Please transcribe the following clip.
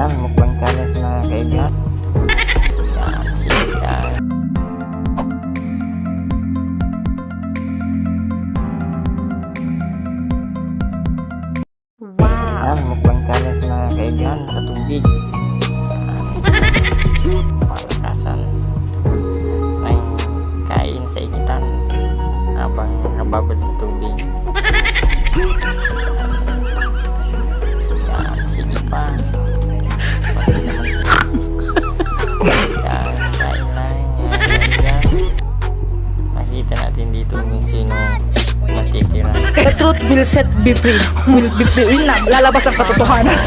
Yan, mukbang challenge mga kaibigan. Yan, sige yan. Yan, mukbang challenge mga kaibigan sa tubig. Palakasan ng kain sa initan habang nababad sa tubig. Yan, sige pa. Pati naman sige. Yan, kain lang. Yan. Nakita natin dito kung sino matitira. The truth will set be free. Will be free. Yun lang, lalabas ang katotohanan.